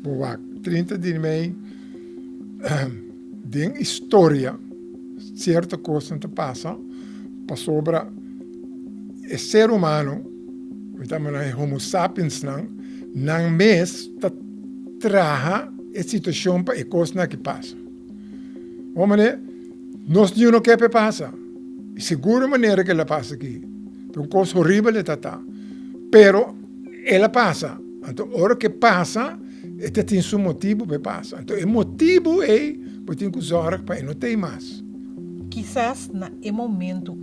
Boa, 30 de maio, tem história, certa coisa que passa, para sobre o ser humano, estamos na Homo sapiens, não mesmo traga a situação para a coisa que passa. Vamos ver, nós não queremos que passa. Segura maneira que ela passa aqui. É uma coisa horrível, pero ela passa. Então, a hora que passa, tem seu motivo para passar. Então, o motivo é que tem que usar para não ter mais. Quizás na momento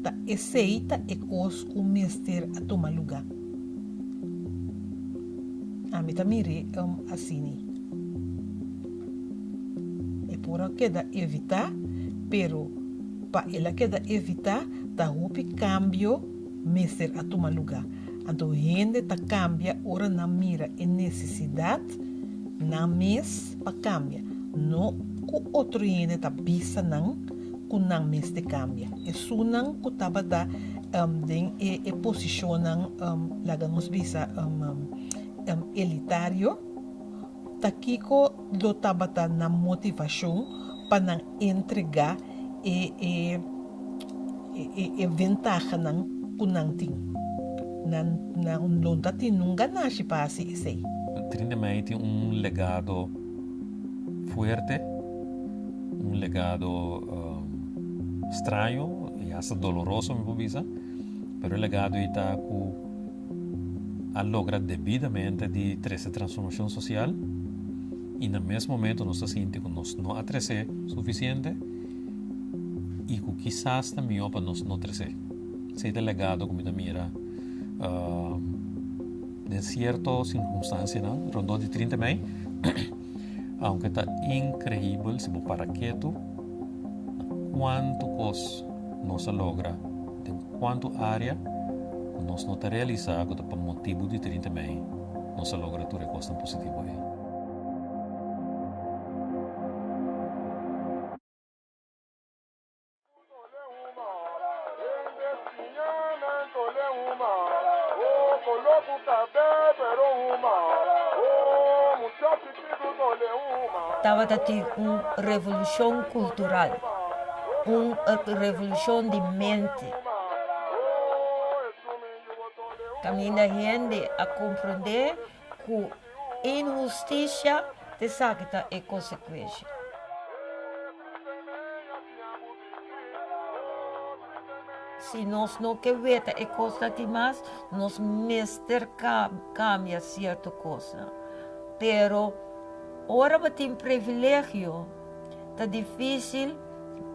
ta aceita e coisa que o mestre a tomar lugar. A mim também é assim. É por que da evitar, pero para ela que da evitar, da roupa cambio mestre a tomar lugar. Então, gente tá cambia, ora na mira e necessidade, na mes para cambia. Não que outro gente tá bisa não, que não mes de cambia. E su não que tava da e posicionam lagamos bisa elitário, tá kiko do tava da na motivação para não entregar e ventaja não que não tem. Na lonta tem nunca nasce para assim sei. 30 Mei tem legado fuerte, legado estranho e hasta doloroso me pubisa, pero el legado está que logra debidamente de essa transformação social e no mesmo momento nós sentimos que nós não atresce suficiente e que quizás também para nós não atresce. Esse legado como da mira de cierta circunstância, rondou de 30 Mei, aunque está incrível se você para quieto, quanto coisa nós logra, de quanto área nós não está realizado por motivo de 30 Mei, nós logra tudo coisa positiva aí. Estava a ter uma revolução cultural, uma revolução de mente. Caminha a gente a compreender que injustiça te saca é consequência. Se nós não queremos a coisa de mais, nós mestre cambia certa coisa. Pero ora que tem privilégio, tá difícil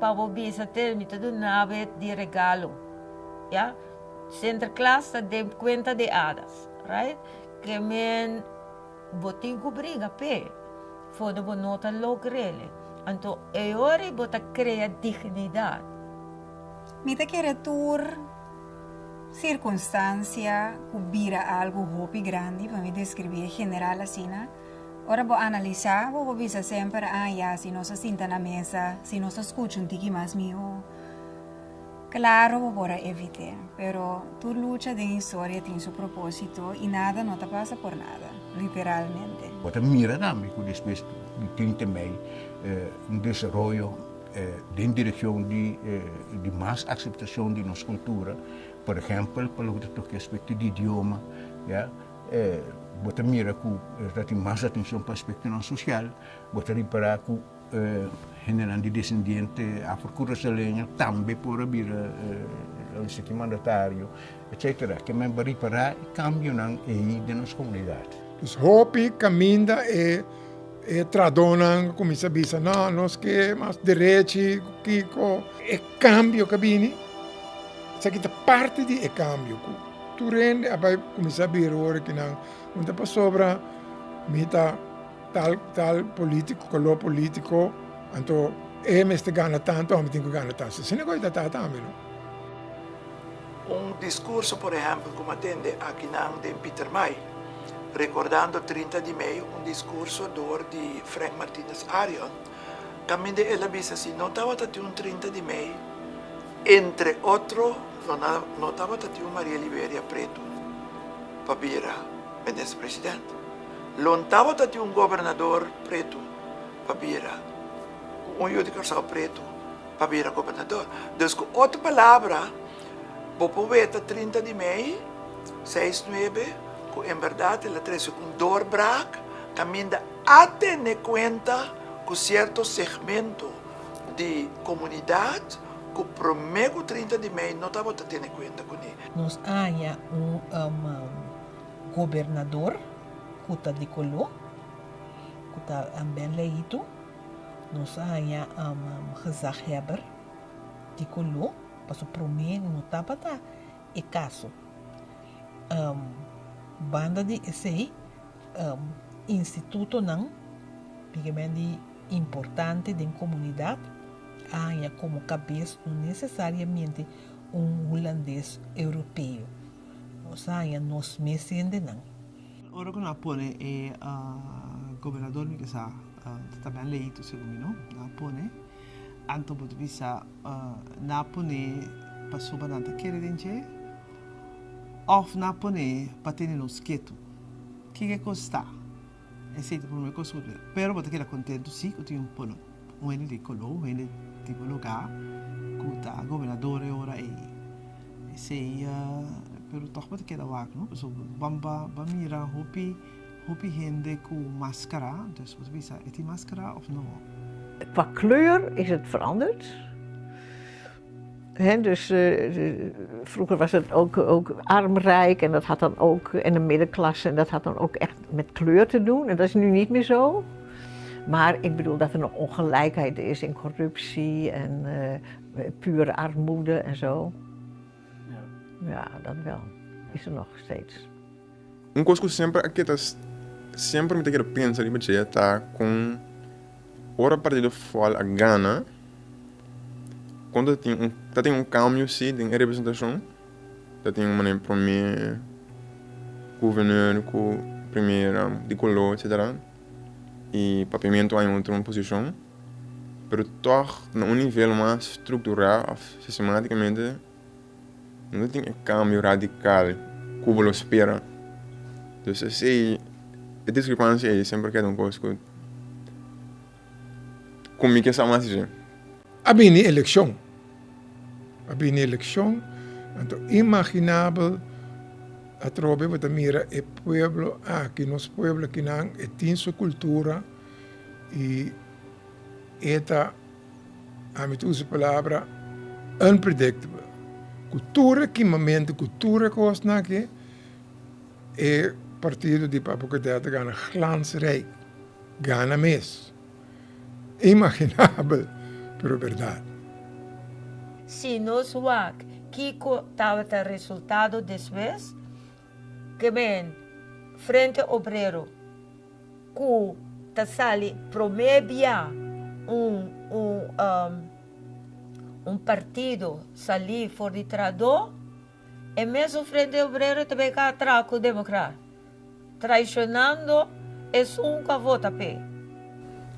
para você ter tudo nave de regalo, já? Centro classe de conta de hadas, right? Que men botin cobriga pé, foda bo nota logrele. Então, é hora de criar dignidade. Mita criatura, circunstância, que vira algo hopi grande, para me descrever general assim, né? Ora vou analisar, vou ver sempre, se nós senta na mesa, se nós escuta um tiki mais meu. Claro, vou para evitar, pero tu luta de história tem seu propósito e nada não te passa por nada, literalmente. Bota mira também com despeito de 30 Mei, desenvolvimento em direção de mais aceitação de nossa cultura, por exemplo, pelo que aspecto de idioma, já. Bota mira que tem mais atenção para o aspecto não social, bota reparar que generando de descendente afro-brasileiro também por vir o sistema mandatário, etc. Que me reparar cambio aí de nossa comunidade. Os hopi caminha e tradonam como se bisa não nós que mais direito que é cambio que vem, isso aqui é parte de cambio. Tu rende abai como se abrir ora que não onde para sobra mita tal político colo político então este ganha tanto a mim tem que ganhar tanto se não coisa tá também discurso por exemplo como atende aqui na de Peter May recordando 30 de maio discurso de Frank Martinez Arion também de ela disse assim não estava até 30 de maio entre outros não estava até Maria Liberia Preto para vir a presidente Lontavo tati un governador preto, papira. Um eu de Curaçao preto, papira governador. Dus com outra palavra, vou poeta 30 de maio, 6-9, que em verdade ela traz um doorbraak, caminha até ne conta com certo segmento de comunidade que promego 30 de maio não estava tendo conta com ele. Nós há governador que está de colo, que está bem eleito. Nós há gezaghebber de colo, para o promego não estava tá e caso. Banda de esse instituto não, bem importante da comunidade, há como cabeça necessariamente holandês europeu. Nós nos meses não. Ora que Napone é governador que está bem eleito segundo Napone, anto pode visa Napone passou bastante queridente, of Napone patene nos quieto, que custa? É certo por mim coisa, pero pode que contento sim que tem pono, ele de colo, ele tipo lugar, que tá governador ora e sei pero toch pode que da wak, no? So bamba mira hopi hende com máscara, dus wat wie zei, is die máscara of no? Qua kleur is het veranderd. Dus vroeger was het ook armrijk en dat had dan ook, en de middenklasse, en dat had dan ook echt met kleur te doen. En dat is nu niet meer zo. Maar ik bedoel dat er nog ongelijkheid is in corruptie en pure armoede en zo. Ja, dat wel. Is er nog steeds. Uma coisa que sempre me tem que pensar em budget tá com hora partido fora a Ghana quando tem um câmbio sim de representação, tem um primeiro governador com primeira de color etc. E papamento em outra posição, pero toch no nível mais estrutural, sistematicamente não tem câmbio radical como lo espera. Então, se a discrepância aí sempre que é uma coisa que comigo é mais assim. Abini eleição, então imaginável a trobe para mira o pueblo aqui, nosso pueblo que não tem sua cultura e esta a mim usa a palavra unpredictable. Cultura que momento cultura costa que é partido de Papocadeta gana glansrijk, gana mes. Imaginável, pero verdade. Se nós wak, Kiko estava o resultado depois, que bem, Frente Obrero, que está sali promebia partido salir fora de trador, e mesmo Frente Obrero também cá atrás com o democrata, traicionando es um vota pe.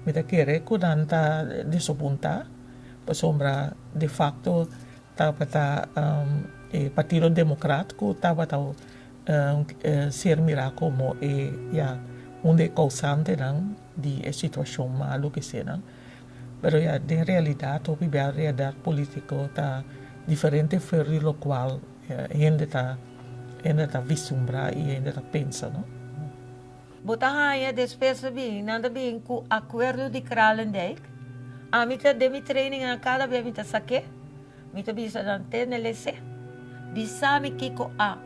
Mita kere ko nanta disopunta, pasombra de facto tapata Partido Democrático tapata ser mirar como onde causante de situação malo que seja. Pero de realidade, a realidade política está diferente ferri lo qual gente está vislumbra e gente está pensa, não? Botahanha despesa bem, nada bem com acordo de Kralendijk. A mita de mi training a cada vez mita saque, mita bisa dante nelese. Bisami kiko a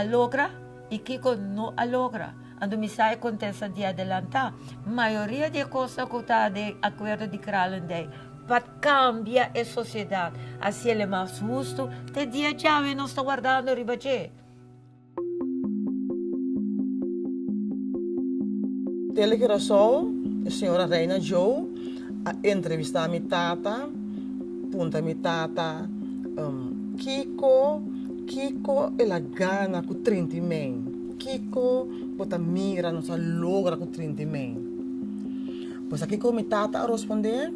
logra e kiko no a logra. Ando mi sai contessa de adelantar. Maioria de coisa que está de acordo de Kralendijk. Para cambiar a sociedade, assim ele é mais justo. Te dia já nós está guardando ribache. Tele Curaçao, a senhora Reina Joe, a entrevistar minha tata, punta minha tata, Kiko, ela gana com 30 men. Kiko, bota mira, não se logra com 30 men. Pois aqui com minha tata a responder,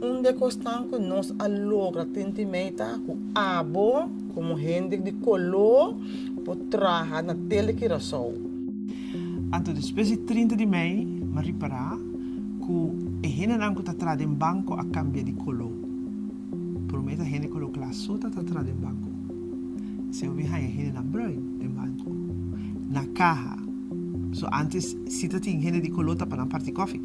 onde constanco nós a logra 30 men, tá? Com abo, como gente de color, por trabalhar na Tele Curaçao. Anto depois de 30 de maio, me reparar que a gente não está atrás em banco a cambia de color. Promete a gente colocar a sua atrás em banco. Se eu vi a gente na branco em banco, na caja. So antes se tinha gente de color para na parte coffee,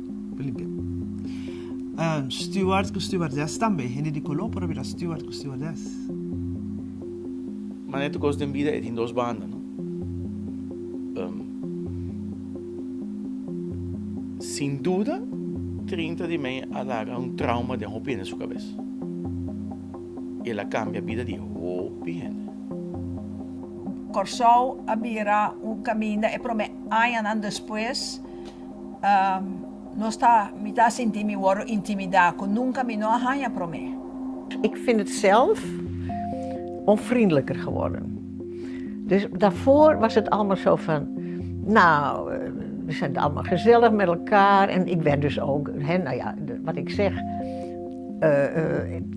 steward com stewardess também, gente de color para virar steward com stewardess. Mas é coisa de vida é em duas bandas, não? Sem dúvida, 30 de maio alarga um trauma de roupa na sua cabeça. E ela cambia a vida de roupa. Corsou abrirá caminho e promete anos depois não está me está sentindo me word intimidado nunca me não arranha promete. Ik vind het zelf onvriendelijker geworden. Dus daarvoor was het allemaal zo van, nou, we zijn allemaal gezellig met elkaar en ik werd dus ook, nou ja, wat ik zeg.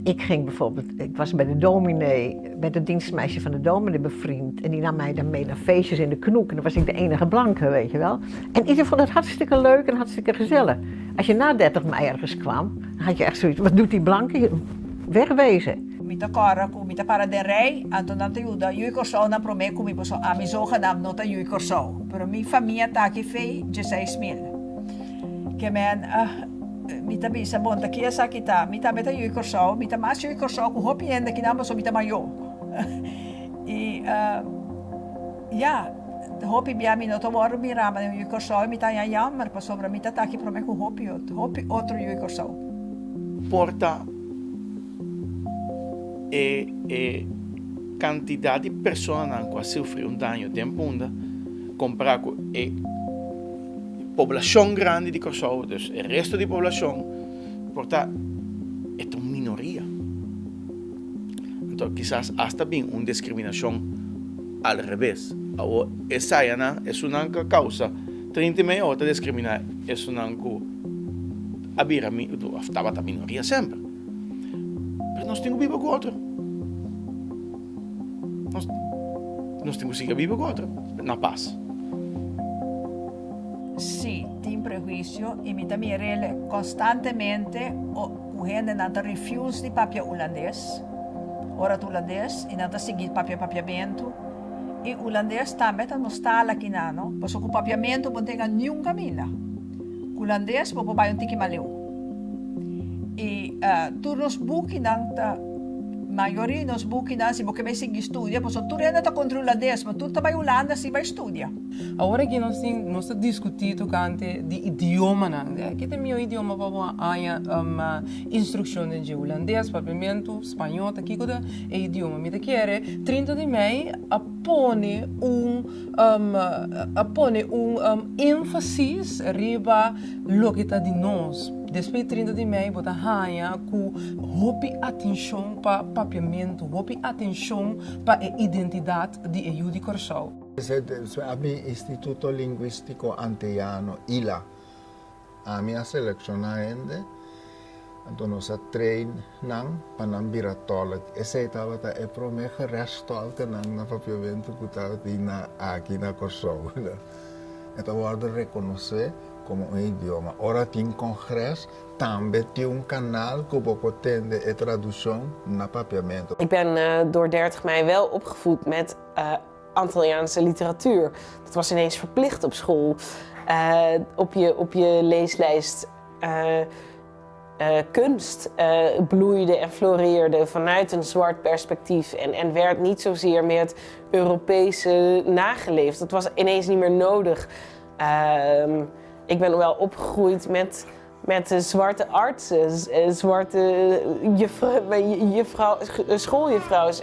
Ik ging bijvoorbeeld, ik was bij de dominee, met het dienstmeisje van de dominee bevriend. En die nam mij dan mee naar feestjes in de Knoek. En dan was ik de enige blanke, weet je wel. En iedereen vond het hartstikke leuk en hartstikke gezellig. Als je na 30 mei ergens kwam, dan had je echt zoiets, wat doet die blanke? Wegwezen. Mita kara ku mita para de rei, anto nanta yuda, yui corso na prome ku mi poso a mi zogenaamd nota yui corso. Pero mi familia taki fei, je 6.000. Que men, mita bisa bonta kia sa kita, mita meta yui corso, mita mas yui corso ku hopi ende kinamba so mita mayo. E ja, de hopi biami nota woro mi rama yui corso, mita ya jammer, pa sobra mita taki prome ku hopi outro yui corso. Porta e quantità di persone che hanno sofferto un danno tempo comparado com a população grande de Kosovo, dus o resto da população, portanto, é uma minoria. Então, quizás hasta bem uma discriminação al revés. Essa é uma causa, 30 mil outra discriminar, é uma estava a minoria sempre. Mas nós temos que viver com outro. Nós temos que viver com outro, na paz. Sim, tem prejuízo e me também rele constantemente o gente não refuse de papel holandês, ora holandês e não seguir papiamento e holandês também não está aqui não, porque o papiamento não tem nenhum caminho. Holandês pode vai tiki maleu. E tu nos buki não maioria nos buki não se porque vai seguir estudia, porque tu ainda está contra o holandês, mas tu vai Holanda se vai estudar. Agora que nós estamos discutindo cante de idioma não, que tem meu idioma para a instrução de holandês, papiamento, espanhol, aqui coisa é idioma. Me te quer 30 de maio apone ênfase riba lo que está de nós. Depois de 30 de maio, bota raia com hopi atenção para papiamento, hopi atenção para a identidade de Yudi Corsou. A mi Instituto Linguistico Antillano, ILA, a minha selecionaende, então nós treinamos para não virar tola. Essa estava a promessa resto na papiamento que estava aqui na Corsou. Então, vou reconhecer como um idioma. Ora, tem congresso, também tem canal que pode ter tradução na papiamento. Ik ben door 30 mei wel opgevoed met Antilliaanse literatuur. Dat was ineens verplicht op school. Op je leeslijst kunst bloeide en floreerde vanuit een zwart perspectief en werd niet zozeer meer het Europese nageleefd. Dat was ineens niet meer nodig. Ik ben wel opgegroeid met zwarte artsen, zwarte schooljuffrouws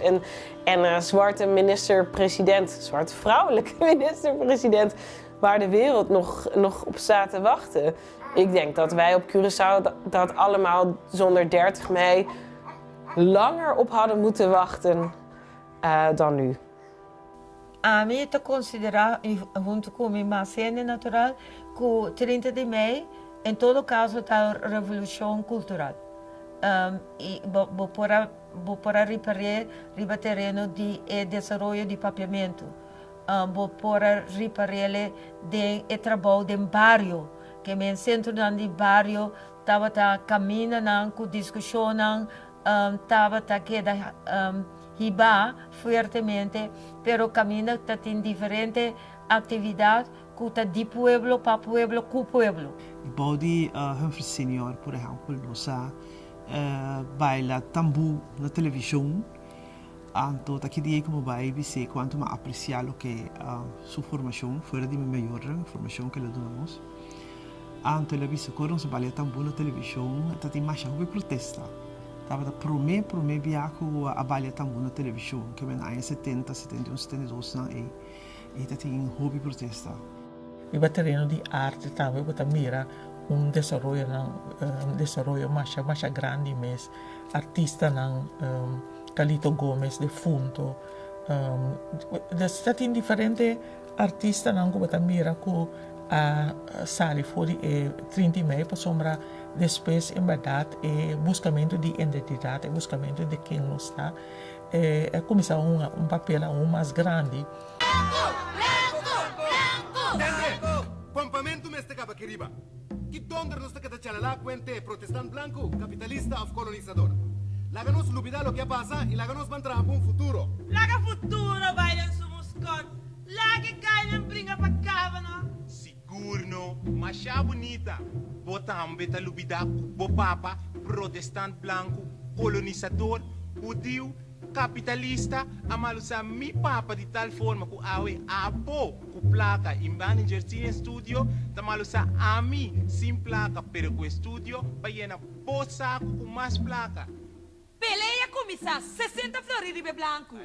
en zwarte minister-president, zwarte vrouwelijke minister-president, waar de wereld nog op staat te wachten. Ik denk dat wij op Curaçao dat allemaal zonder 30 mei langer op hadden moeten wachten dan nu. A mim está considerado, junto com a minha cena natural, que 30 de maio, em todo caso, está a revolução cultural. E vou para reparar o terreno de desenvolvimento de papiamento. Bopora riparele de trabalho de barrio, que men centro de barrio tava ta camina nan ku discussão nan tava ta queda hiba fuertemente, pero camina ta tem diferente atividade que ta di pueblo pa pueblo ku pueblo. Body Humphrey Senior, por exemplo, nossa baila tambu na televisão. Anto aqui dia como vai você quanto mais apreciar o que sua formação fora de melhor formação que ele damos. Anto ele visto quando se baila tambu na televisão, tá tem mais uma protesta. Tava da primeiro viaco a baila tambu na televisão, que vem em 70, 71, 72 não e tá tem hobby protesta. E o terreno de arte também você mira desenvolvimento mais grande, mas artista não Calito Gomes de Funto. Tem diferentes artistas que mira que sali fuori 30 mei para sombra depois em verdade buscamento de identidade, buscamento de quem não está. É começar papel mais grande. Campamento meste capa queriba. Que donder nos toca chalala cuente protestante blanco, capitalista of colonizador. Láganos lubida lo que pasa y láganos van trabajar un futuro. Laga futuro bailan somos con. Laga gainan bringa pa cavano. Sigurno, masha bonita. Bota ambeta lubida bo papa, protestante blanco, colonizador, judío, capitalista, amalusa mi papa de tal forma que awe abo ku placa in manager in studio, tamalusa a mí sin placa, pero ku studio pa llena bosa ku mas placa. Peleia começar 60 Florida Blanco.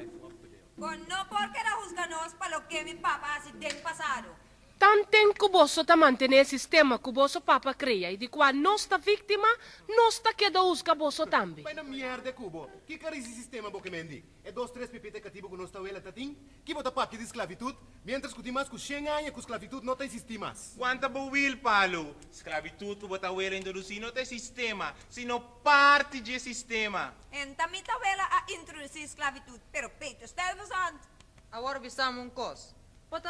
Con no porque la juzganos para lo que mi papá hace del pasado. Tanten cuboso ta mantener el sistema cuboso papa crea y de cual nuestra víctima nuestra queda usca boso también. Vai na merda cubo. Que cara esse sistema bo que mendi? É 2-3 pipita cativo com nossa uela tatim? Que bota papi de esclavitud? Mientras que mais com 100 anos com esclavitud não tem sistema. Quanta buwil palo? Esclavitud que bota uela introduzir não tem sistema, sino parte de sistema. En tamita uela a introducir esclavitud, pero peito estava santo. Agora visamos coisa. Pode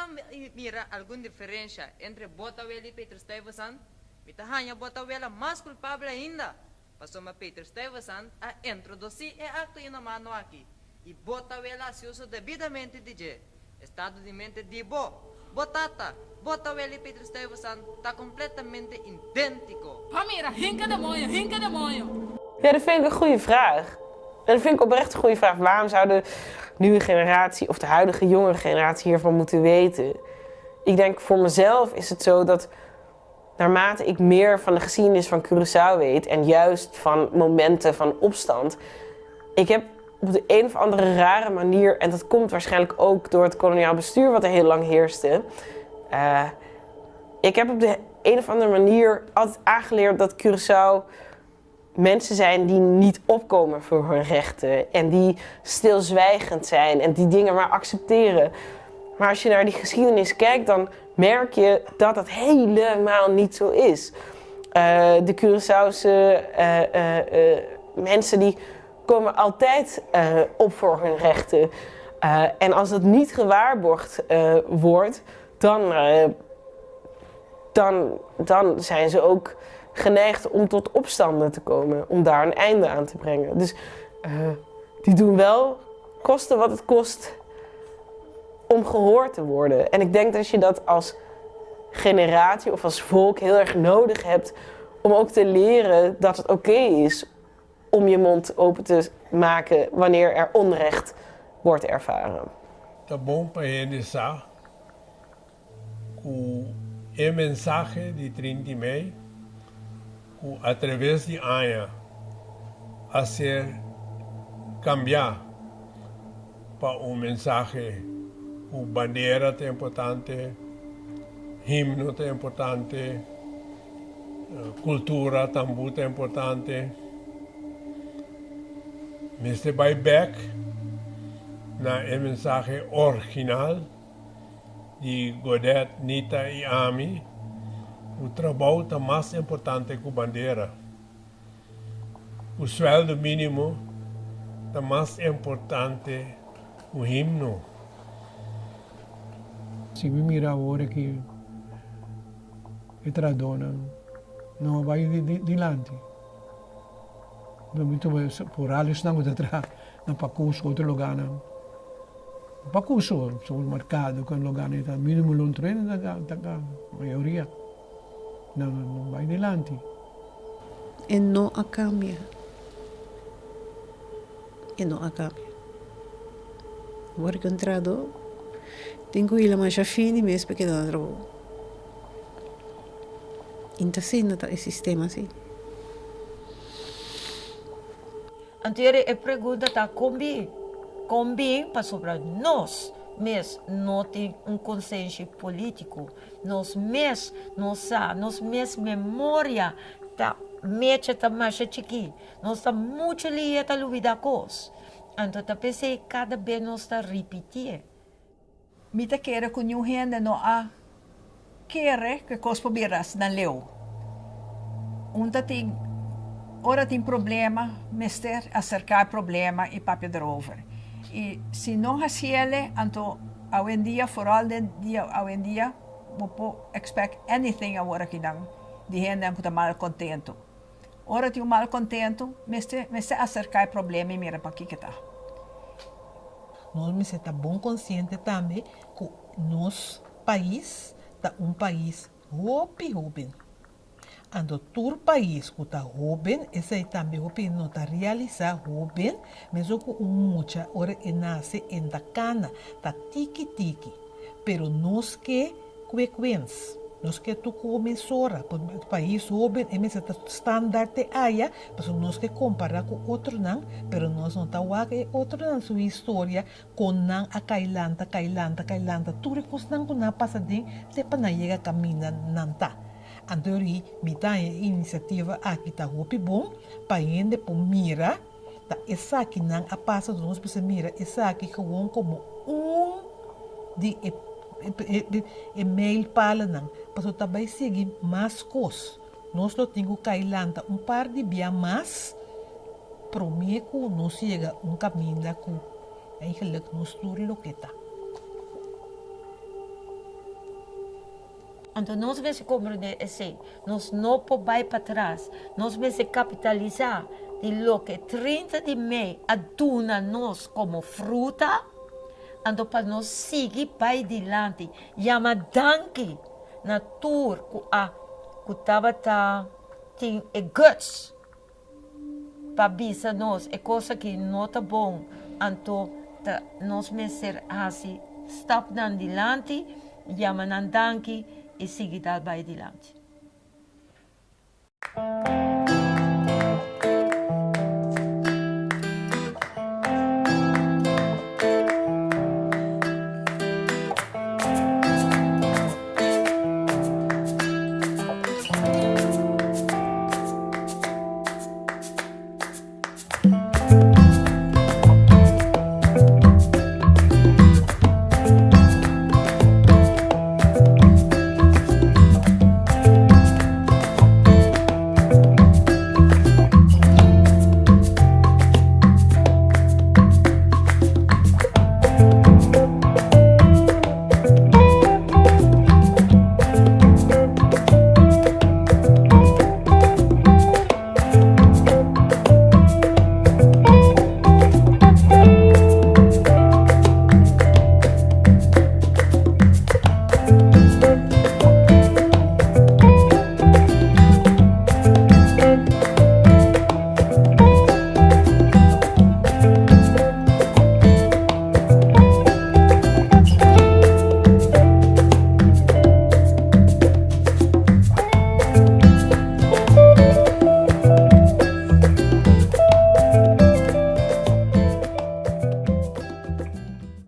mira alguma diferença entre Botawela e Peter Stuyvesant? Mitahanya Botawela mais culpável ainda. Passou a Peter Stuyvesant a introduzir o acto inumano aqui. E Botawela se usa devidamente de estado de mente de Botata, Botawela e Peter Stuyvesant está completamente idêntico. Pamira, hinka de mooie. Ja, dat vind ik een goede vraag. En dat vind ik oprecht een goede vraag. Waarom zou de nieuwe generatie of de huidige jongere generatie hiervan moeten weten? Ik denk voor mezelf is het zo dat naarmate ik meer van de geschiedenis van Curaçao weet en juist van momenten van opstand, ik heb op de een of andere rare manier, en dat komt waarschijnlijk ook door het koloniaal bestuur wat er heel lang heerste, ik heb op de een of andere manier altijd aangeleerd dat Curaçao mensen zijn die niet opkomen voor hun rechten en die stilzwijgend zijn en die dingen maar accepteren. Maar als je naar die geschiedenis kijkt, dan merk je dat dat helemaal niet zo is. De Curaçaose mensen die komen altijd op voor hun rechten. En als dat niet gewaarborgd wordt, dan zijn ze ook geneigd om tot opstanden te komen, om daar een einde aan te brengen. Dus die doen wel, koste wat het kost, om gehoord te worden. En ik denk dat je dat als generatie of als volk heel erg nodig hebt om ook te leren dat het oké is om je mond open te maken wanneer er onrecht wordt ervaren. Tá bom para realizar o mensagem de 30 mei, através de anos, a ser cambiar para mensagem. O bandeira é importante, himno é importante, cultura também é importante. Mas se vai back na mensagem original de Godet, Nita e Ami, o trabalho está mais importante que a bandeira. O sueldo mínimo está mais importante que o himno. assim, me mira agora que é tradona, não vai dilante. Muito por ali não vou atrás, não para curso outro lugar não. Para curso, só o mercado com lugar não está mínimo um treino da maioria, não vai dilante. E não a cambia. E não a cambia. Agora que entrado, tenho ir mais a fim de mês porque não trabalho. Então sim, não está o sistema assim. Anterior a pergunta está combi para sobre nós, mas não tem consenso político, nós memória tá mecha tá mais chiqui, nós tá muito lia tá luvida cos, então tá pensei cada vez nós tá repetir. Mita quer que nenhum gente não há quer que cos pobiras na leu. Ora tem problema, mister acercar problema e papel drover. E se não hacele, então hoje em dia, vooral dia hoje em dia, não pode expect anything agora que não, de gente que está mal contento. Ora tem mal contento, mister acercar problema e mira para aqui que está. Nós me está bom consciente também que nosso país está país jovem. Ando todo país que está jovem, esse aí também não está realizado jovem, mesmo que muita hora nasce em da cana, está tiki-tiki. Pero nós que frequência, nós que tu comissora, o país jovem, é mesmo standard de aia, mas nós que comparar com outro não, pero nós não está que outro não sua história com não a cailanta, tudo que não com na passadinha, se para não chegar caminho não tá. Anterior, mitad iniciativa aqui está muito bom, para gente por mira, tá essa aqui não a passa do nosso para mira, essa aqui como de e-mail para não, para também seguir mais coisas. Nós não temos que cailanta par de dia mais, prometo não chega caminho da cu, aí que nós tudo lo que está. Então, nós vamos compreender assim, nós não podemos para trás, nós vamos capitalizar de lo que 30 de maio aduna nós como fruta, então para nós seguir para adiante, chama danke na tour que estava tem guts para bisa nós, é coisa que não está bom, então nós vamos ser assim, stop na adiante, chama na danke, e seguir para adiante.